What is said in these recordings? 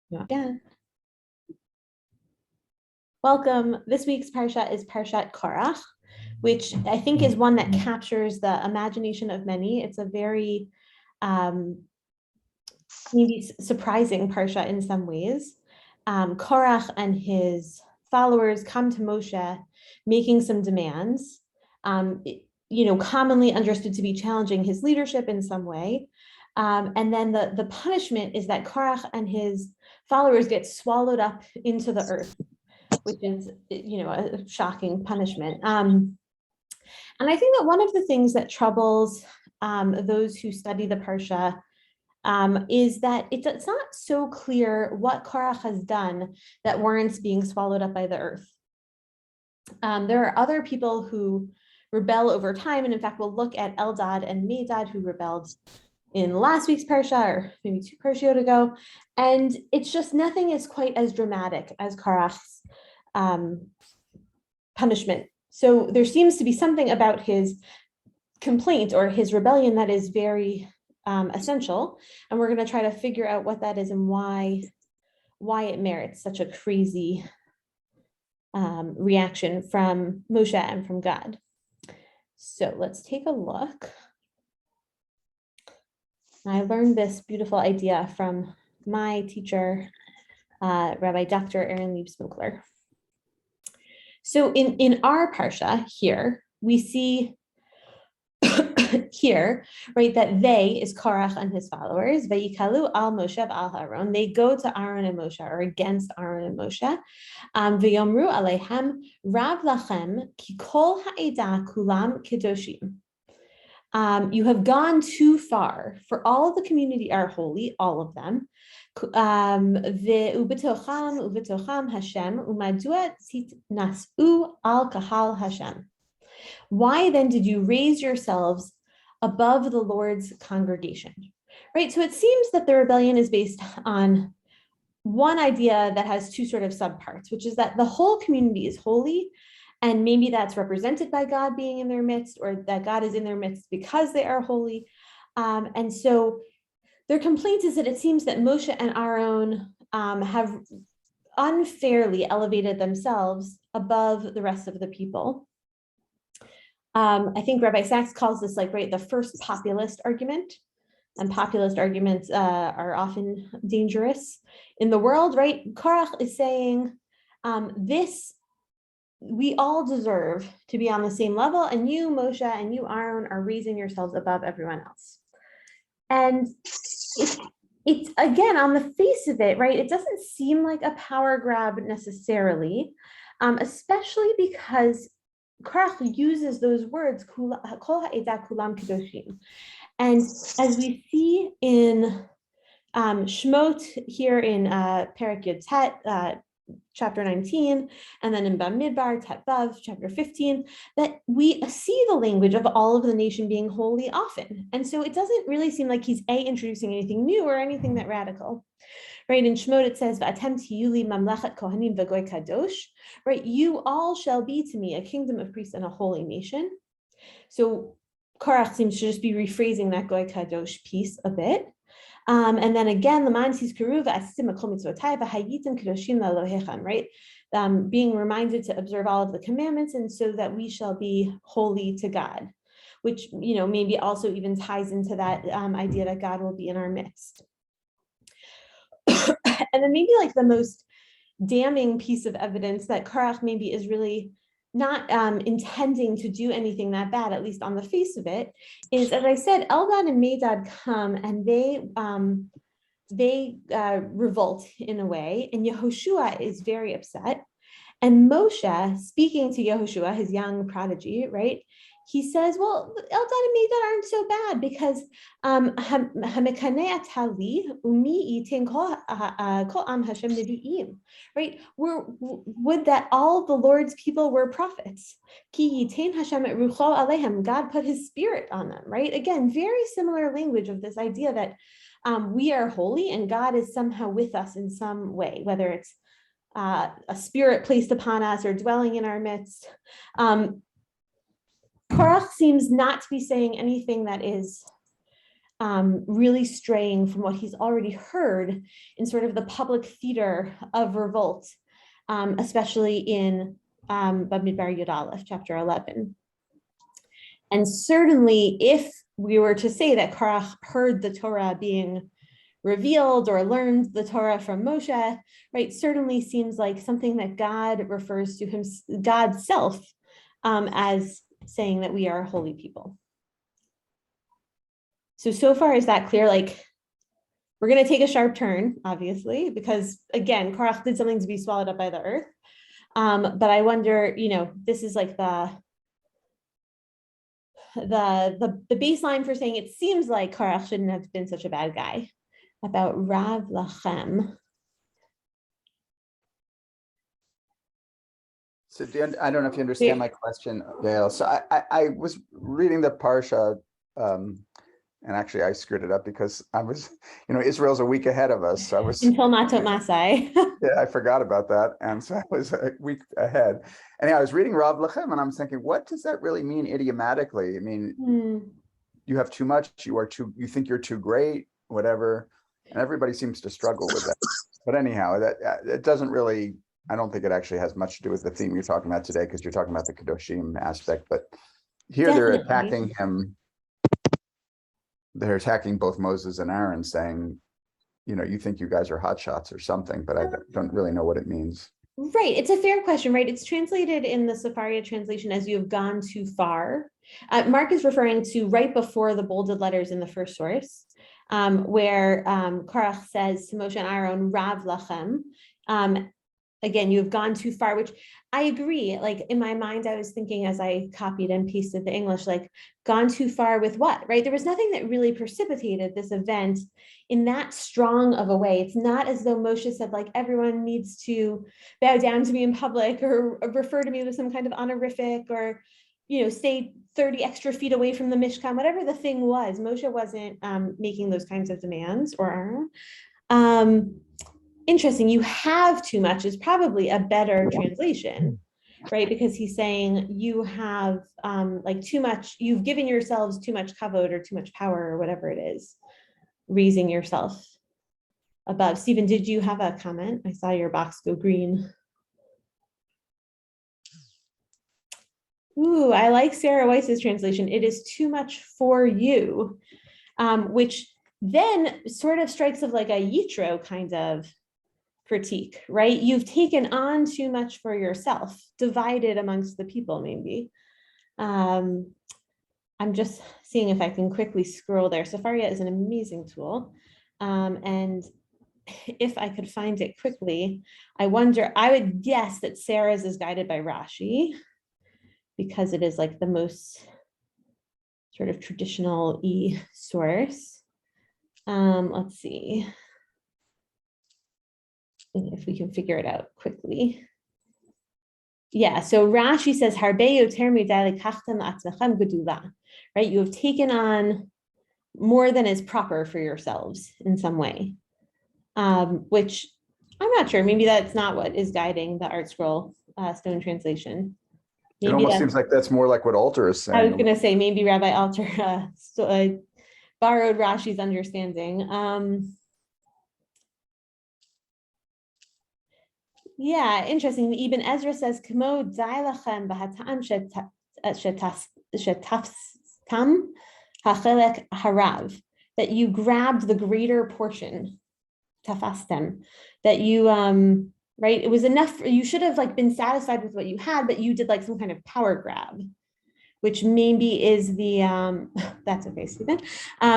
Yeah. Welcome. This week's parsha is Parshat Korach, which I think is one that captures the imagination of many. It's a very maybe surprising parsha in some ways. Korach and his followers come to Moshe making some demands, commonly understood to be challenging his leadership in some way. And then the punishment is that Korach and his followers get swallowed up into the earth, which is, a shocking punishment. And I think that one of the things that troubles those who study the Parsha is that it's not so clear what Korach has done that warrants being swallowed up by the earth. There are other people who rebel over time, and in fact, we'll look at Eldad and Medad who rebelled in last week's parsha, or maybe two parshiot ago, and it's just nothing is quite as dramatic as Korach's punishment. So there seems to be something about his complaint or his rebellion that is very essential, and we're going to try to figure out what that is and why it merits such a crazy reaction from Moshe and from God. So let's take a look. I learned this beautiful idea from my teacher, Rabbi Dr. Aaron Liebsmunkler. So in our parsha here, we see here, right, that they is Korach and his followers, Vayikalu al Moshe al Aaron. They go to Aaron and Moshe, or against Aaron and Moshe. V'yomru alehem Rav lachem ki kol ha'eda kulam kedoshim. You have gone too far, for all the community are holy, all of them. Ubetocham Hashem umadua nasu al kahal Hashem. Why then did you raise yourselves above the Lord's congregation? Right. So it seems that the rebellion is based on one idea that has two sort of subparts, which is that the whole community is holy. And maybe that's represented by God being in their midst, or that God is in their midst because they are holy. And so their complaint is that it seems that Moshe and Aaron have unfairly elevated themselves above the rest of the people. I think Rabbi Sachs calls this the first populist argument. And populist arguments are often dangerous in the world, right? Korach is saying we all deserve to be on the same level, and you, Moshe, and you, Aaron, are raising yourselves above everyone else. And it's again, on the face of it, right, it doesn't seem like a power grab necessarily, especially because Korach uses those words, kol ha'eda kulam kedoshim. And as we see in Shmot here in Perek Yud Tet, chapter 19, and then in Bamidbar, Tet Vav, chapter 15, that we see the language of all of the nation being holy often. And so it doesn't really seem like he's introducing anything new or anything that radical. Right, in Shmot it says, "V'atem tiyuli mamlechet kohanim v'goy kadosh." Right, you all shall be to me a kingdom of priests and a holy nation. So Korach seems to just be rephrasing that goy kadosh piece a bit. And then again, right? Being reminded to observe all of the commandments, and so that we shall be holy to God, which maybe also even ties into that idea that God will be in our midst. And then maybe the most damning piece of evidence that Korach maybe is really not intending to do anything that bad, at least on the face of it, is, as I said, Eldad and Medad come and they revolt in a way, and Yehoshua is very upset. And Moshe, speaking to Yehoshua, his young prodigy, right, he says, well, Eldad and Medad aren't so bad because right? Would that all the Lord's people were prophets. God put his spirit on them, right? Again, very similar language of this idea that we are holy and God is somehow with us in some way, whether it's a spirit placed upon us or dwelling in our midst. Korach seems not to be saying anything that is really straying from what he's already heard in sort of the public theater of revolt, especially in Bamidbar Yud Aleph, chapter 11. And certainly, if we were to say that Korach heard the Torah being revealed or learned the Torah from Moshe, right, certainly seems like something that God refers to him, God's self, as saying that we are a holy people. So far, is that clear? Like, we're going to take a sharp turn, obviously, because again, Korach did something to be swallowed up by the earth. But I wonder, this is like the baseline for saying it seems like Korach shouldn't have been such a bad guy. About Rav Lachem. So I don't know if you understand my question, Gail. So I was reading the Parsha, and actually I screwed it up because I was, Israel's a week ahead of us. So I was until Matot Masai. Yeah, I forgot about that. And so I was a week ahead. And I was reading Rav Lachem and I'm thinking, what does that really mean idiomatically? I mean, you have too much, you think you're too great, whatever. And everybody seems to struggle with that. But anyhow, that it doesn't really, I don't think it actually has much to do with the theme you're talking about today, because you're talking about the Kedoshim aspect. But here they're attacking him. They're attacking both Moses and Aaron, saying, you think you guys are hotshots or something, but I don't really know what it means. Right. It's a fair question, right? It's translated in the Sefaria translation as "you have gone too far." Mark is referring to right before the bolded letters in the first source, where Korach says to Moshe and Aaron, Rav Lachem. Again, you have gone too far, which I agree. Like in my mind, I was thinking as I copied and pasted the English, like gone too far with what, right? There was nothing that really precipitated this event in that strong of a way. It's not as though Moshe said, like, everyone needs to bow down to me in public or refer to me with some kind of honorific or, stay 30 extra feet away from the Mishkan, whatever the thing was. Moshe wasn't making those kinds of demands or interesting. You have too much is probably a better translation, right? Because he's saying you have like too much, you've given yourselves too much kavod or too much power or whatever it is, raising yourself above. Stephen, did you have a comment? I saw your box go green. Ooh, I like Sarah Weiss's translation. It is too much for you, which then sort of strikes of like a Yitro kind of critique, right? You've taken on too much for yourself, divided amongst the people, maybe. I'm just seeing if I can quickly scroll there. Sefaria is an amazing tool. And if I could find it quickly, I would guess that Sarah's is guided by Rashi, because it is like the most sort of traditional source. Let's see if we can figure it out quickly. Yeah, so Rashi says, right? You have taken on more than is proper for yourselves in some way, which I'm not sure. Maybe that's not what is guiding the Art Scroll Stone translation. Maybe it almost seems like that's more like what Alter is saying. I was going to say maybe Rabbi Alter borrowed Rashi's understanding. Yeah, interesting. Ibn Ezra says, "Kamo dailachem b'hatam shetafstam hachelek harav," that you grabbed the greater portion, tafastem, that you right. It was enough. You should have like been satisfied with what you had, but you did like some kind of power grab, which maybe is the that's okay, Stephen.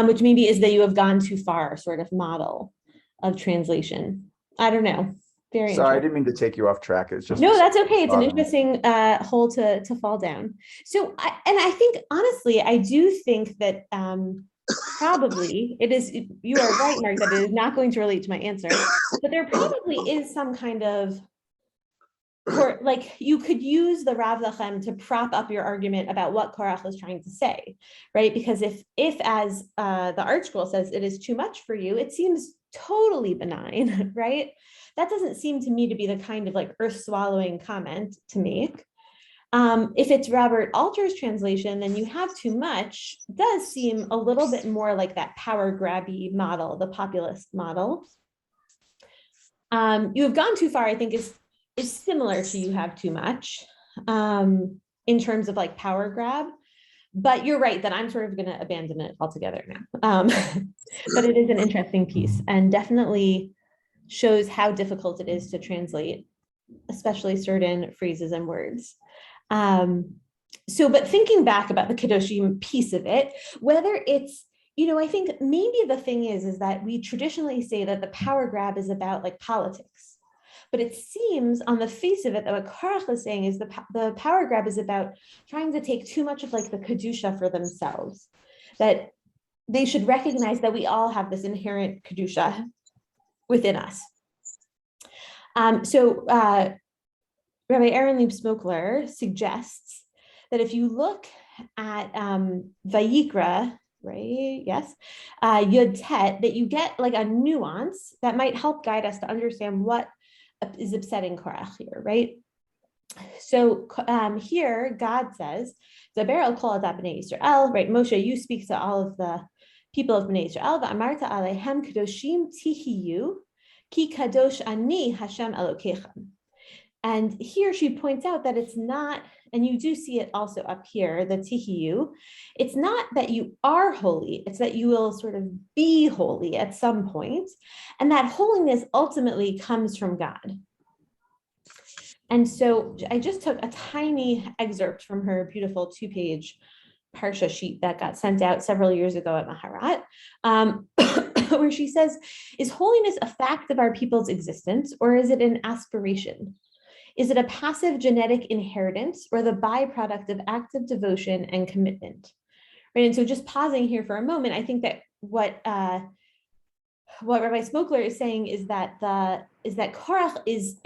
Which maybe is that you have gone too far, sort of model of translation. I don't know. Very Sorry, I didn't mean to take you off track. It's just no, that's okay. It's an interesting hole to fall down. So, I think honestly, I do think that probably it is. You are right, Mark, that it is not going to relate to my answer. But there probably is some kind of, or like you could use the Rav Lachem to prop up your argument about what Korach was trying to say, right? Because if as the Art Scroll says, it is too much for you, it seems totally benign, right? That doesn't seem to me to be the kind of like earth swallowing comment to make. If it's Robert Alter's translation, then you have too much does seem a little bit more like that power grabby model, the populist model. You have gone too far, I think is similar to you have too much in terms of like power grab. But you're right that I'm sort of going to abandon it altogether now. But it is an interesting piece and definitely shows how difficult it is to translate, especially certain phrases and words. But thinking back about the Kedoshim piece of it, whether it's, I think maybe the thing is that we traditionally say that the power grab is about like politics. But it seems on the face of it that what Korach is saying is the power grab is about trying to take too much of like the Kedusha for themselves, that they should recognize that we all have this inherent Kedusha within us. Rabbi Aaron Lieb-Smokler suggests that if you look at Vayikra, right, yes, Yud Tet, that you get like a nuance that might help guide us to understand what is upsetting Korach here, right? So here God says, Zaber el kol adat b'nei Yisrael, right? Moshe, you speak to all of the people of b'nei Yisrael, v'amarta alehem kadoshim tihiyu, ki kadosh ani Hashem Elokechem. And here she points out that it's not, and you do see it also up here, the tihiyu, it's not that you are holy, it's that you will sort of be holy at some point. And that holiness ultimately comes from God. And so I just took a tiny excerpt from her beautiful 2-page Parsha sheet that got sent out several years ago at Maharat, where she says, is holiness a fact of our people's existence, or is it an aspiration? Is it a passive genetic inheritance or the byproduct of active devotion and commitment? Right. And so just pausing here for a moment, I think that what Rabbi Smokler is saying is that Korach is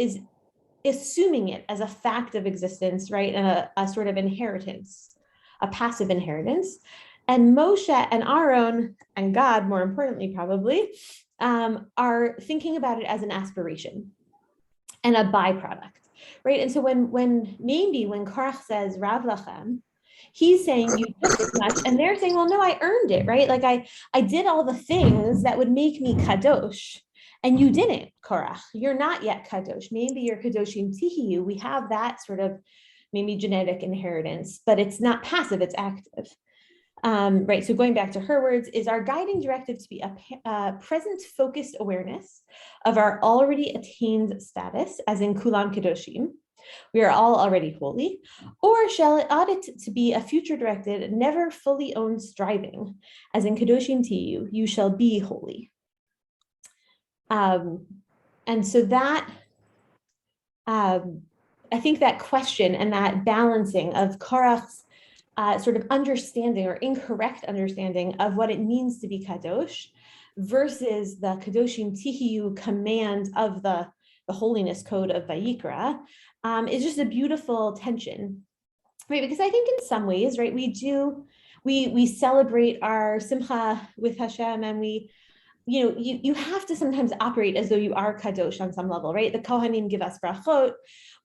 assuming it as a fact of existence, right? And a sort of inheritance, a passive inheritance. And Moshe and Aaron and God, more importantly, probably, are thinking about it as an aspiration and a byproduct. Right. And so when Korach says Rav Lachem, he's saying you took too much, and they're saying, well, no, I earned it, right? Like I did all the things that would make me kadosh, and you didn't, Korach. You're not yet kadosh. Maybe you're kadoshim tihiyu. We have that sort of maybe genetic inheritance, but it's not passive, it's active. Right, so going back to her words, is our guiding directive to be a present focused awareness of our already attained status, as in Kulam Kedoshim, we are all already holy, or shall it ought it to be a future directed, never fully owned striving, as in Kedoshim Tiyu, you shall be holy. And so that, I think that question and that balancing of Korach's sort of understanding or incorrect understanding of what it means to be kadosh versus the kadoshim tihiyu command of the holiness code of Vayikra is just a beautiful tension, right? Because I think in some ways, right, we celebrate our simcha with Hashem, and you have to sometimes operate as though you are kadosh on some level, right? The Kohanim give us brachot.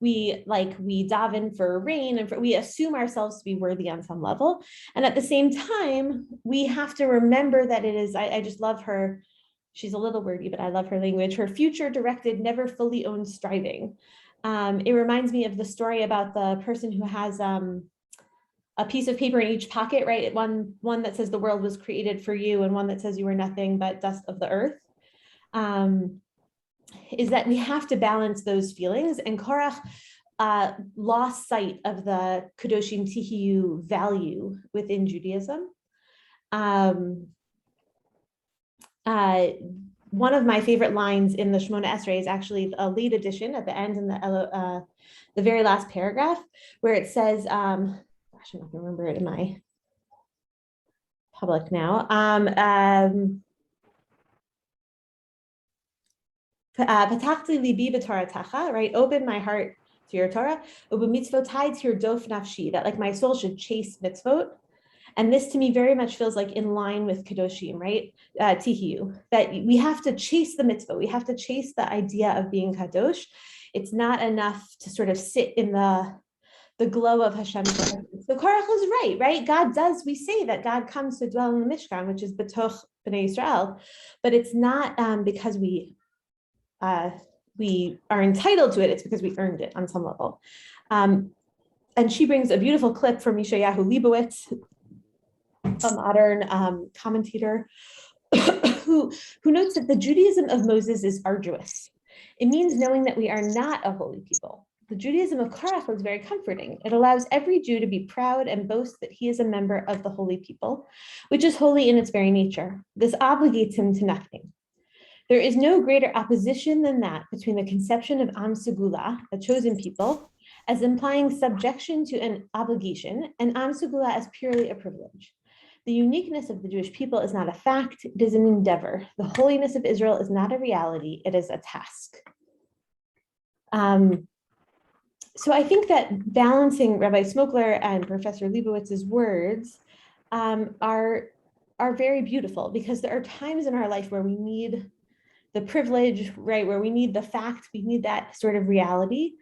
We daven for rain, and we assume ourselves to be worthy on some level. And at the same time, we have to remember that it is, I just love her. She's a little wordy, but I love her language. Her future directed, never fully owned striving. It reminds me of the story about the person who has a piece of paper in each pocket, right? One that says the world was created for you, and one that says you were nothing but dust of the earth. Is that we have to balance those feelings, and Korach lost sight of the Kedoshim Tihiyu value within Judaism. One of my favorite lines in the Shemona Esrei is actually a late edition at the end in the very last paragraph, where it says, gosh, I'm not gonna remember it in my public now. Patachti libi b'toratacha, right? Open my heart to your Torah. U'b'mitzvotai tirdof nafshi, that like my soul should chase mitzvot. And this to me very much feels like in line with Kedoshim, right? Tihiyu, that we have to chase the mitzvah. We have to chase the idea of being kadosh. It's not enough to sort of sit in the the glow of Hashem's presence. So Korach was right? God does, we say that God comes to dwell in the Mishkan, which is B'toch B'nai Israel, but it's not because we are entitled to it, it's because we earned it on some level. And she brings a beautiful clip from Yeshayahu Leibowitz, a modern commentator, who notes that the Judaism of Moses is arduous. It means knowing that we are not a holy people. The Judaism of Korach was very comforting. It allows every Jew to be proud and boast that he is a member of the holy people, which is holy in its very nature. This obligates him to nothing. There is no greater opposition than that between the conception of Am Segula, a chosen people, as implying subjection to an obligation, and Am Segula as purely a privilege. The uniqueness of the Jewish people is not a fact, it is an endeavor. The holiness of Israel is not a reality, it is a task. So I think that balancing Rabbi Smokler and Professor Leibowitz's words are very beautiful, because there are times in our life where we need the privilege, right, where we need the fact, we need that sort of reality.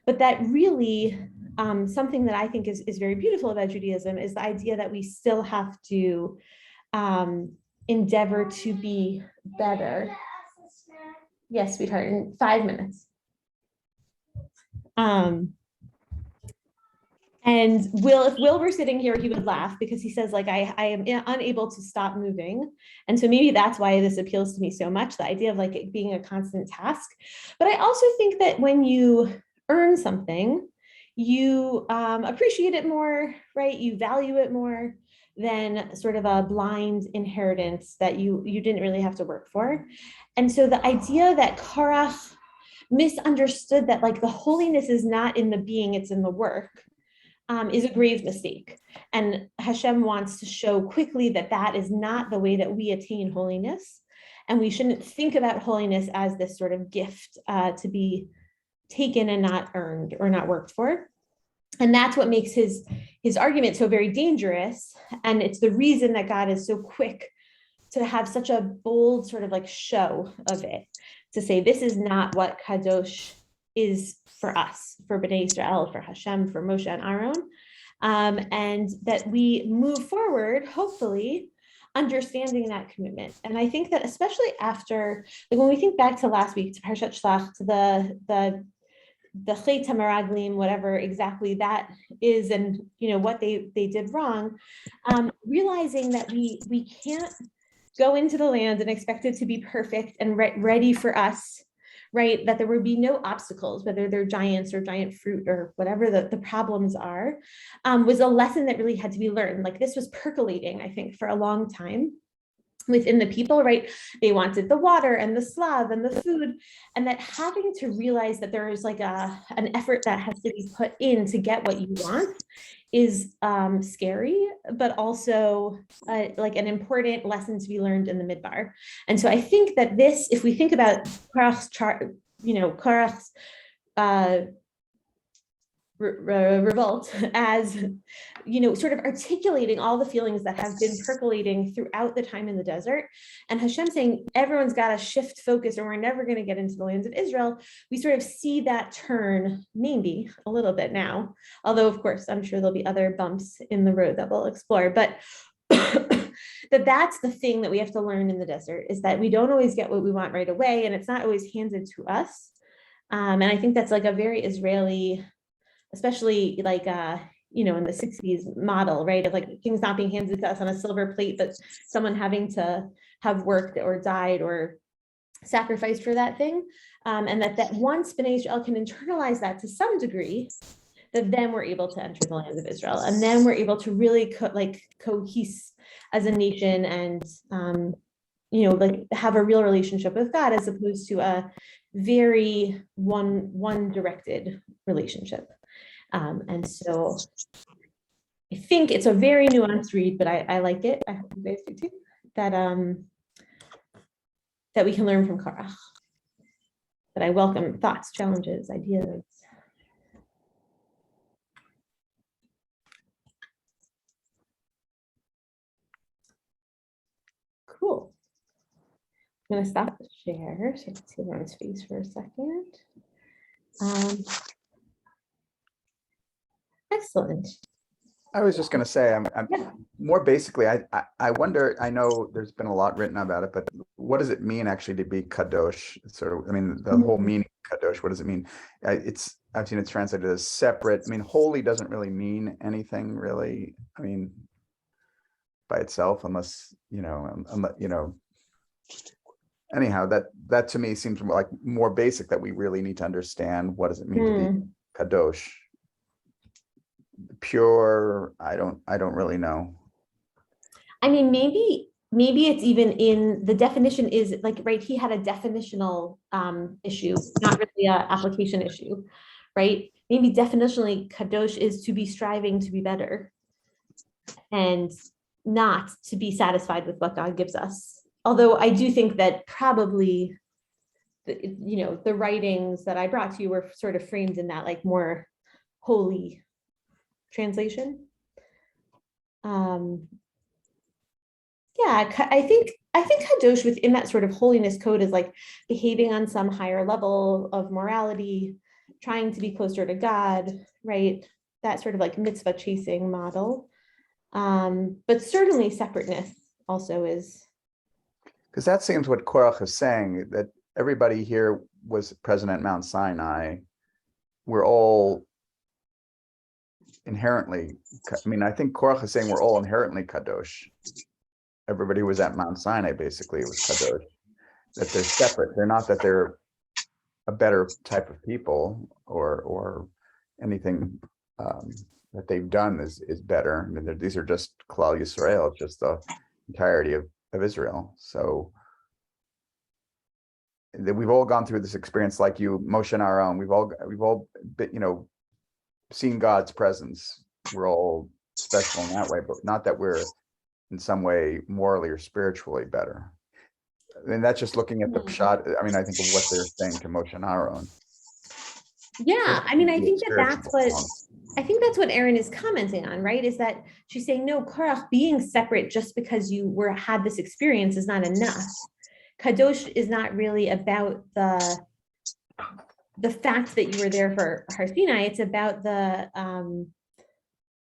But that really, something that I think is very beautiful about Judaism is the idea that we still have to endeavor to be better. Yes, sweetheart, in 5 minutes. And if Will were sitting here, he would laugh, because he says, like, I am unable to stop moving. And so maybe that's why this appeals to me so much, the idea of like it being a constant task. But I also think that when you earn something, you appreciate it more, right? You value it more than sort of a blind inheritance that you didn't really have to work for. And so the idea that Korach misunderstood that like the holiness is not in the being, it's in the work, is a grave mistake. And Hashem wants to show quickly that that is not the way that we attain holiness. And we shouldn't think about holiness as this sort of gift to be taken and not earned or not worked for. And that's what makes his argument so very dangerous. And it's the reason that God is so quick to have such a bold sort of like show of it, to say, this is not what Kadosh is for us, for Bnei Israel, for Hashem, for Moshe and Aaron, and that we move forward, hopefully, understanding that commitment. And I think that especially after, like when we think back to last week, to Parshat Shlach, to the Chet HaMeraglim, whatever exactly that is, and what they did wrong, realizing that we can't go into the land and expect it to be perfect and ready for us, right? That there would be no obstacles, whether they're giants or giant fruit or whatever the problems are, was a lesson that really had to be learned. Like this was percolating, I think, for a long time within the people, right? They wanted the water and the slav and the food, and that having to realize that there is like an effort that has to be put in to get what you want is scary, but also like an important lesson to be learned in the midbar. And so I think that this, if we think about Korach's Korach's revolt as, sort of articulating all the feelings that have been percolating throughout the time in the desert, and Hashem saying, everyone's got to shift focus or we're never going to get into the lands of Israel. We sort of see that turn maybe a little bit now, although of course, I'm sure there'll be other bumps in the road that we'll explore, but that's the thing that we have to learn in the desert, is that we don't always get what we want right away, and it's not always handed to us. And I think that's like a very Israeli, especially like, in the 60s model, right? Of like things not being handed to us on a silver plate, but someone having to have worked or died or sacrificed for that thing. And that once Bnei Israel can internalize that to some degree, that then we're able to enter the land of Israel. And then we're able to really cohese as a nation and, like have a real relationship with God, as opposed to a very one directed relationship. And so I think it's a very nuanced read, but I like it. I hope you guys do too. That we can learn from Korach. But I welcome thoughts, challenges, ideas. Cool. I'm going to stop the share so I can see everyone's face for a second. Excellent. I was just going to say, I'm Yeah. more basically, I wonder, I know there's been a lot written about it, but what does it mean actually to be kadosh? Sort of, I mean, the whole Mhm. meaning of kadosh, what does it mean? I've seen it translated as separate. I mean, holy doesn't really mean anything really. I mean, by itself, unless, unless, anyhow, that to me seems more like more basic, that we really need to understand what does it mean to be Hmm. kadosh. Pure, I don't really know. I mean, maybe it's even in the definition is like, right, he had a definitional issue, not really a application issue, right? Maybe definitionally kadosh is to be striving to be better and not to be satisfied with what God gives us. Although I do think that probably the writings that I brought to you were sort of framed in that like more holy translation. Um, yeah, I think kadosh within that sort of holiness code is like behaving on some higher level of morality, trying to be closer to God, right? That sort of like mitzvah chasing model. But certainly separateness also is. Because that seems what Korach is saying, that everybody here was present at Mount Sinai. We're all inherently, I mean, I think Korach is saying we're all inherently kadosh. Everybody who was at Mount Sinai basically was kadosh. That they're separate. They're not that they're a better type of people or anything that they've done is better. I mean, these are just Klal Yisrael, just the entirety of Israel. So that we've all gone through this experience, like you, Moshe and Aaron. We've all been, seen God's presence. We're all special in that way, but not that we're in some way morally or spiritually better. I mean, that's just looking at the shot. I mean, I think of what they're saying to Moshe and Aaron. Yeah, I mean, I think that Spiritual. I think that's what Erin is commenting on, right? Is that she's saying, no, Korach, being separate just because you had this experience is not enough. Kadosh is not really about the fact that you were there for Har Sinai. It's about the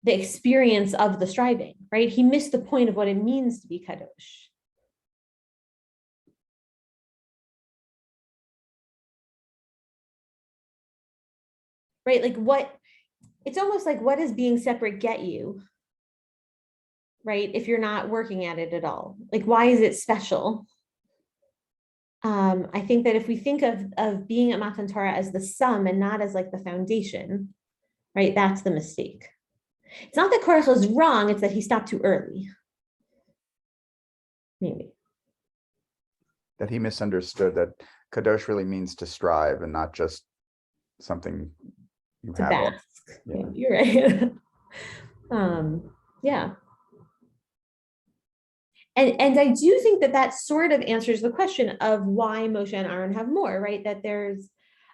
experience of the striving, right? He missed the point of what it means to be kadosh. Right? Like it's almost like, what does being separate get you? Right? If you're not working at it at all, like, why is it special? I think that if we think of being at Matan Torah as the sum and not as like the foundation, right? That's the mistake. It's not that Korach is wrong, it's that he stopped too early. Maybe. That he misunderstood that kadosh really means to strive and not just something you To have. bask. Yeah. You're right. Yeah. And I do think that sort of answers the question of why Moshe and Aaron have more, right? That there's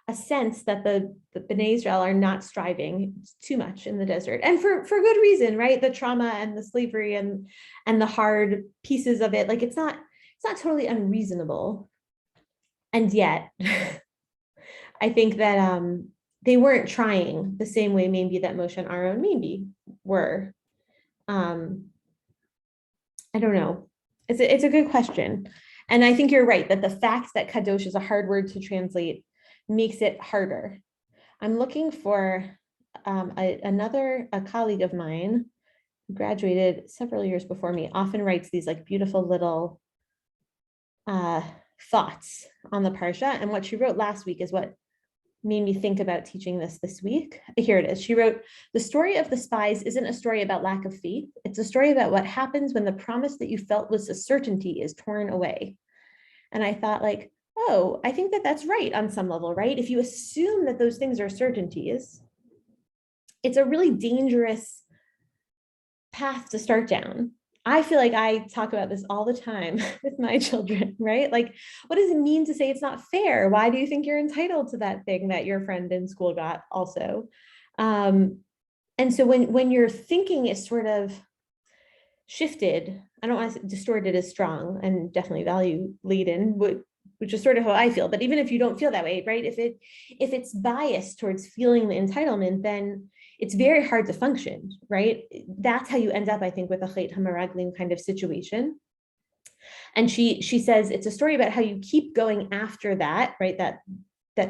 a sense that the Bnei Israel are not striving too much in the desert, and for good reason, right? The trauma and the slavery and the hard pieces of it, like it's not totally unreasonable. And yet, I think that they weren't trying the same way maybe that Moshe and Aaron maybe were. I don't know. It's a good question. And I think you're right that the fact that kadosh is a hard word to translate makes it harder. I'm looking for a colleague of mine who graduated several years before me, often writes these like beautiful little uh, thoughts on the parsha. And what she wrote last week is what made me think about teaching this week. Here it is. She wrote, "The story of the spies isn't a story about lack of faith. It's a story about what happens when the promise that you felt was a certainty is torn away." And I thought, like, oh, I think that that's right on some level, right? If you assume that those things are certainties, it's a really dangerous path to start down. I feel like I talk about this all the time with my children, right? Like, what does it mean to say it's not fair? Why do you think you're entitled to that thing that your friend in school got also? And so when your thinking is sort of shifted, I don't want to say distorted is strong and definitely value laden, which is sort of how I feel. But even if you don't feel that way, right? If it's biased towards feeling the entitlement, then it's very hard to function, right? That's how you end up, I think, with a Chet HaMeraglim kind of situation. And she says it's a story about how you keep going after that, right? That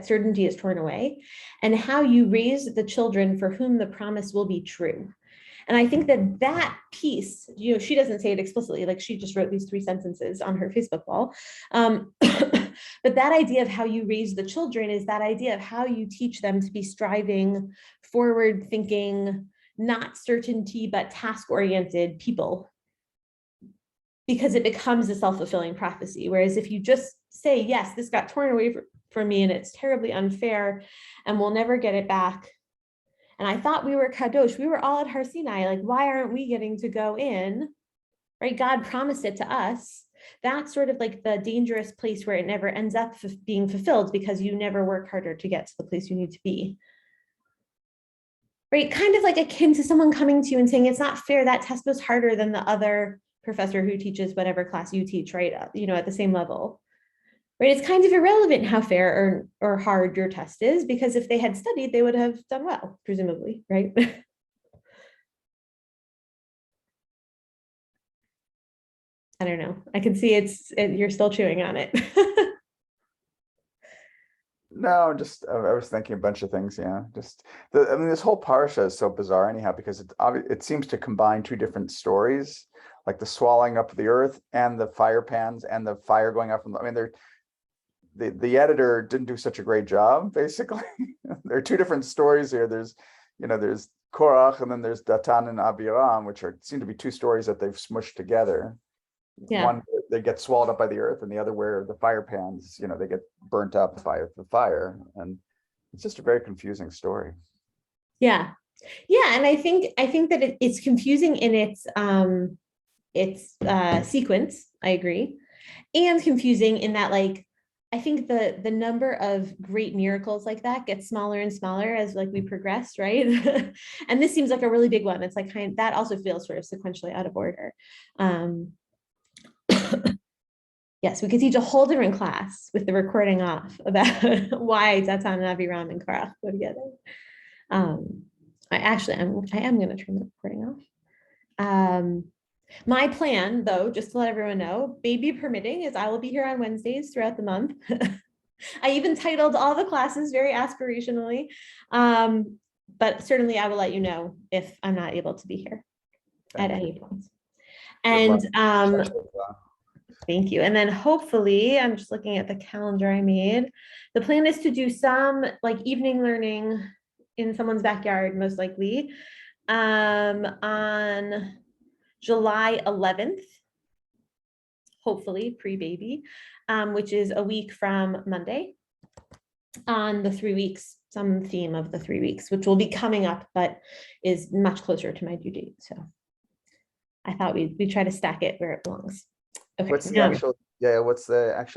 certainty is torn away, and how you raise the children for whom the promise will be true. And I think that piece, she doesn't say it explicitly, like she just wrote these 3 sentences on her Facebook wall. But that idea of how you raise the children is that idea of how you teach them to be striving, forward thinking, not certainty, but task-oriented people. Because it becomes a self-fulfilling prophecy. Whereas if you just say, yes, this got torn away from me and it's terribly unfair and we'll never get it back. And I thought we were Kadosh, we were all at Har Sinai, like, why aren't we getting to go in, right? God promised it to us. That's sort of like the dangerous place where it never ends up being fulfilled because you never work harder to get to the place you need to be. Right? Kind of like akin to someone coming to you and saying, it's not fair, that test was harder than the other professor who teaches whatever class you teach, right? At the same level. Right? It's kind of irrelevant how fair or hard your test is, because if they had studied, they would have done well, presumably, right? I don't know. I can see you're still chewing on it. No, just I was thinking a bunch of things. Yeah, I mean, this whole parsha is so bizarre anyhow, because it seems to combine 2 different stories, like the swallowing up of the earth and the fire pans and the fire going up from. I mean, the editor didn't do such a great job. Basically, there are 2 different stories here. There's Korach, and then there's Datan and Abiram, which seem to be 2 stories that they've smushed together. Yeah. One, they get swallowed up by the earth, and the other where the fire pans, they get burnt up by the fire. And it's just a very confusing story. Yeah. And I think that it's confusing in its sequence. I agree. And confusing in that, like, I think the number of great miracles like that gets smaller and smaller as we progress, right? And this seems like a really big one. It's like that also feels sort of sequentially out of order. Yes, we could teach a whole different class with the recording off about why Datan and Aviram and Korach go together. I am going to turn the recording off. My plan, though, just to let everyone know, baby permitting, is I will be here on Wednesdays throughout the month. I even titled all the classes very aspirationally, but certainly I will let you know if I'm not able to be here at any point. And thank you. And then hopefully, I'm just looking at the calendar I made. The plan is to do some evening learning in someone's backyard, most likely, on July 11th, hopefully pre-baby, which is a week from Monday, on the 3 weeks, some theme of the 3 weeks, which will be coming up, but is much closer to my due date. So I thought we try to stack it where it belongs. Okay. What's the actual